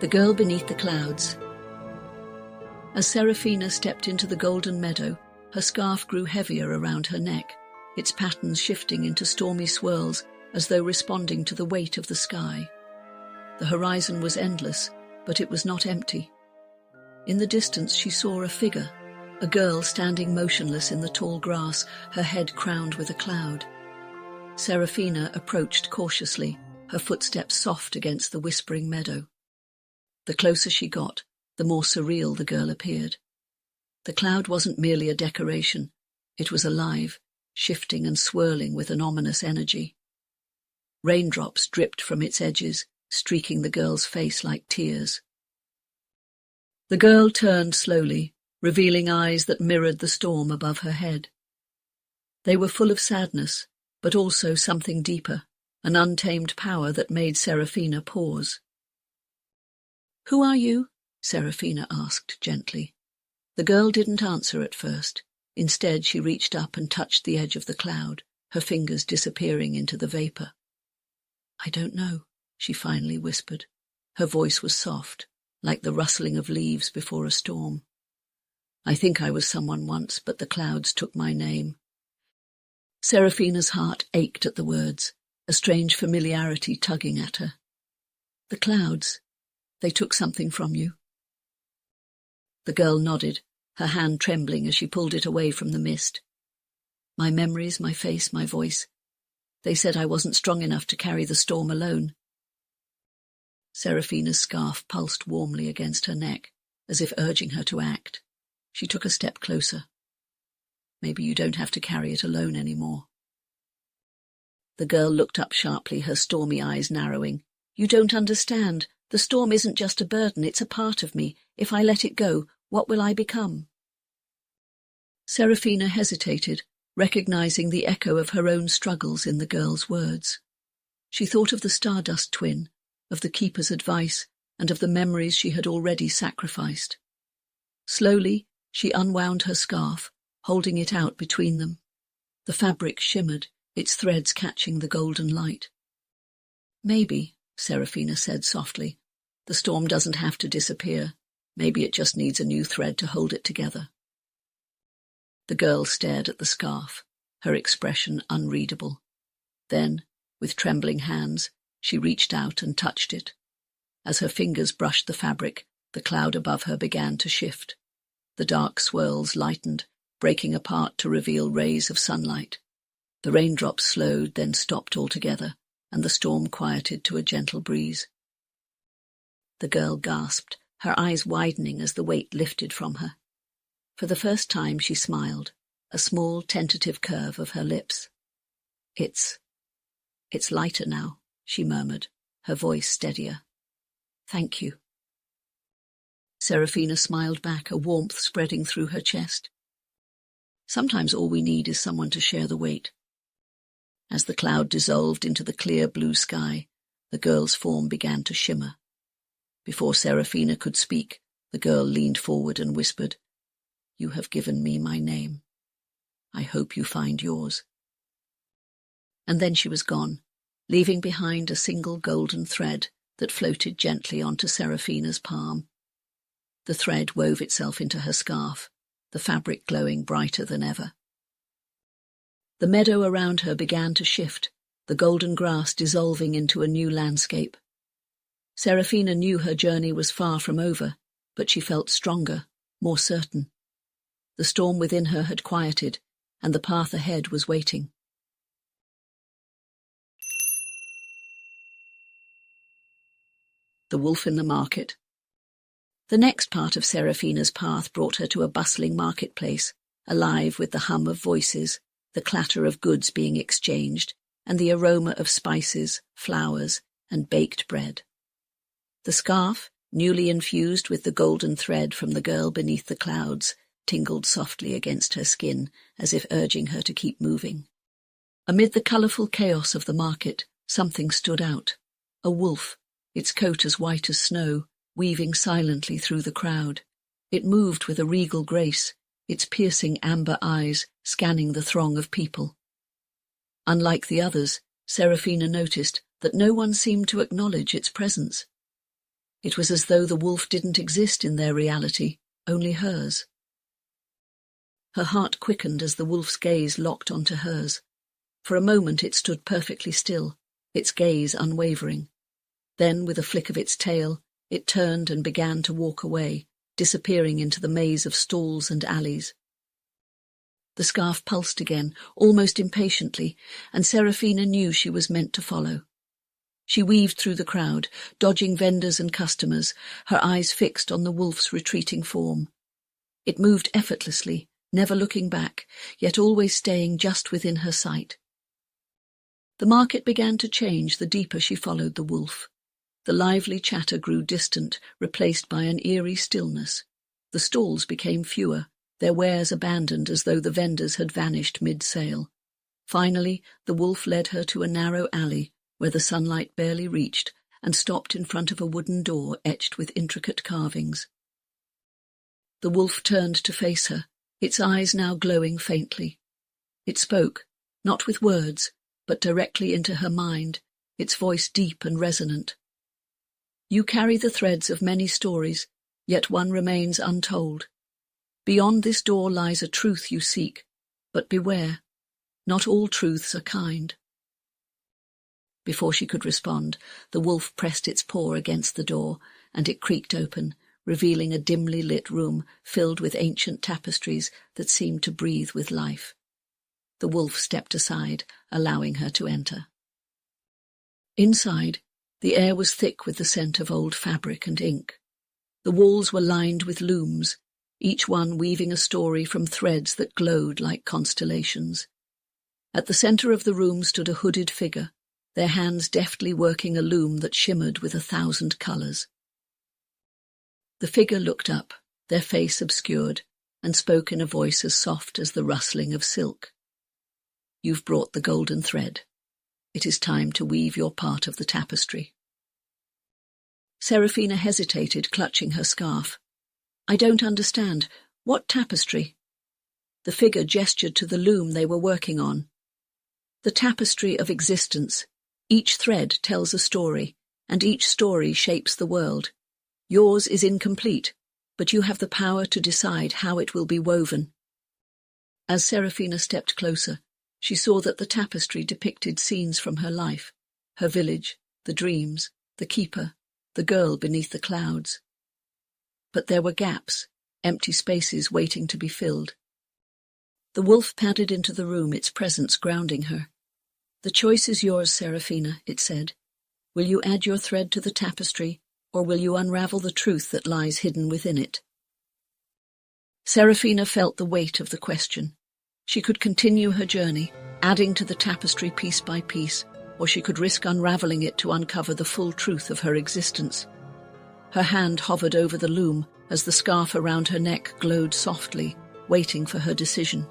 The Girl Beneath the Clouds. As Seraphina stepped into the golden meadow, her scarf grew heavier around her neck, its patterns shifting into stormy swirls as though responding to the weight of the sky. The horizon was endless, but it was not empty. In the distance she saw a figure, a girl standing motionless in the tall grass, her head crowned with a cloud. Seraphina approached cautiously, her footsteps soft against the whispering meadow. The closer she got, the more surreal the girl appeared. The cloud wasn't merely a decoration, it was alive, shifting and swirling with an ominous energy. Raindrops dripped from its edges, streaking the girl's face like tears. The girl turned slowly, revealing eyes that mirrored the storm above her head. They were full of sadness, but also something deeper, an untamed power that made Seraphina pause. "Who are you?" Seraphina asked gently. The girl didn't answer at first. Instead, she reached up and touched the edge of the cloud, her fingers disappearing into the vapor. "I don't know," she finally whispered. Her voice was soft, like the rustling of leaves before a storm. "I think I was someone once, but the clouds took my name." Seraphina's heart ached at the words, a strange familiarity tugging at her. "The clouds, they took something from you." The girl nodded, her hand trembling as she pulled it away from the mist. "My memories, my face, my voice. They said I wasn't strong enough to carry the storm alone." Seraphina's scarf pulsed warmly against her neck, as if urging her to act. She took a step closer. "Maybe you don't have to carry it alone anymore." The girl looked up sharply, her stormy eyes narrowing. "You don't understand. The storm isn't just a burden, it's a part of me. If I let it go, what will I become?" Seraphina hesitated, recognizing the echo of her own struggles in the girl's words. She thought of the Stardust Twin, of the Keeper's advice, and of the memories she had already sacrificed. Slowly, she unwound her scarf, holding it out between them. The fabric shimmered, its threads catching the golden light. "Maybe," Seraphina said softly, "the storm doesn't have to disappear. Maybe it just needs a new thread to hold it together." The girl stared at the scarf, her expression unreadable. Then, with trembling hands, she reached out and touched it. As her fingers brushed the fabric, the cloud above her began to shift. The dark swirls lightened, breaking apart to reveal rays of sunlight. The raindrops slowed, then stopped altogether, and the storm quieted to a gentle breeze. The girl gasped, her eyes widening as the weight lifted from her. For the first time she smiled, a small tentative curve of her lips. It's lighter now," she murmured, her voice steadier. "Thank you." Seraphina smiled back, a warmth spreading through her chest. Sometimes all we need is someone to share the weight. As the cloud dissolved into the clear blue sky, the girl's form began to shimmer. Before Seraphina could speak, the girl leaned forward and whispered, "You have given me my name. I hope you find yours." And then she was gone, leaving behind a single golden thread that floated gently onto Seraphina's palm. The thread wove itself into her scarf, the fabric glowing brighter than ever. The meadow around her began to shift, the golden grass dissolving into a new landscape. Seraphina knew her journey was far from over, but she felt stronger, more certain. The storm within her had quieted, and the path ahead was waiting. The Wolf in the Market. The next part of Seraphina's path brought her to a bustling marketplace, alive with the hum of voices, the clatter of goods being exchanged, and the aroma of spices, flowers, and baked bread. The scarf, newly infused with the golden thread from the girl beneath the clouds, tingled softly against her skin, as if urging her to keep moving. Amid the colourful chaos of the market, something stood out. A wolf, its coat as white as snow, weaving silently through the crowd. It moved with a regal grace, its piercing amber eyes scanning the throng of people. Unlike the others, Seraphina noticed that no one seemed to acknowledge its presence. It was as though the wolf didn't exist in their reality, only hers. Her heart quickened as the wolf's gaze locked onto hers. For a moment it stood perfectly still, its gaze unwavering. Then, with a flick of its tail, it turned and began to walk away, disappearing into the maze of stalls and alleys. The scarf pulsed again, almost impatiently, and Seraphina knew she was meant to follow. She weaved through the crowd, dodging vendors and customers, her eyes fixed on the wolf's retreating form. It moved effortlessly, never looking back, yet always staying just within her sight. The market began to change the deeper she followed the wolf. The lively chatter grew distant, replaced by an eerie stillness. The stalls became fewer, their wares abandoned as though the vendors had vanished mid-sale. Finally, the wolf led her to a narrow alley, where the sunlight barely reached, and stopped in front of a wooden door etched with intricate carvings. The wolf turned to face her, its eyes now glowing faintly. It spoke, not with words, but directly into her mind, its voice deep and resonant. You carry the threads of many stories, yet one remains untold. Beyond this door lies a truth you seek, but beware, not all truths are kind. Before she could respond, the wolf pressed its paw against the door, and it creaked open, revealing a dimly lit room filled with ancient tapestries that seemed to breathe with life. The wolf stepped aside, allowing her to enter. Inside, the air was thick with the scent of old fabric and ink. The walls were lined with looms, each one weaving a story from threads that glowed like constellations. At the center of the room stood a hooded figure, their hands deftly working a loom that shimmered with 1,000 colors. The figure looked up, their face obscured, and spoke in a voice as soft as the rustling of silk. You've brought the golden thread. It is time to weave your part of the tapestry. Seraphina hesitated, clutching her scarf. I don't understand. What tapestry? The figure gestured to the loom they were working on. The tapestry of existence. Each thread tells a story, and each story shapes the world. Yours is incomplete, but you have the power to decide how it will be woven. As Seraphina stepped closer, she saw that the tapestry depicted scenes from her life, her village, the dreams, the keeper, the girl beneath the clouds. But there were gaps, empty spaces waiting to be filled. The wolf padded into the room, its presence grounding her. The choice is yours, Seraphina, it said. Will you add your thread to the tapestry, or will you unravel the truth that lies hidden within it? Seraphina felt the weight of the question. She could continue her journey, adding to the tapestry piece by piece, or she could risk unraveling it to uncover the full truth of her existence. Her hand hovered over the loom as the scarf around her neck glowed softly, waiting for her decision.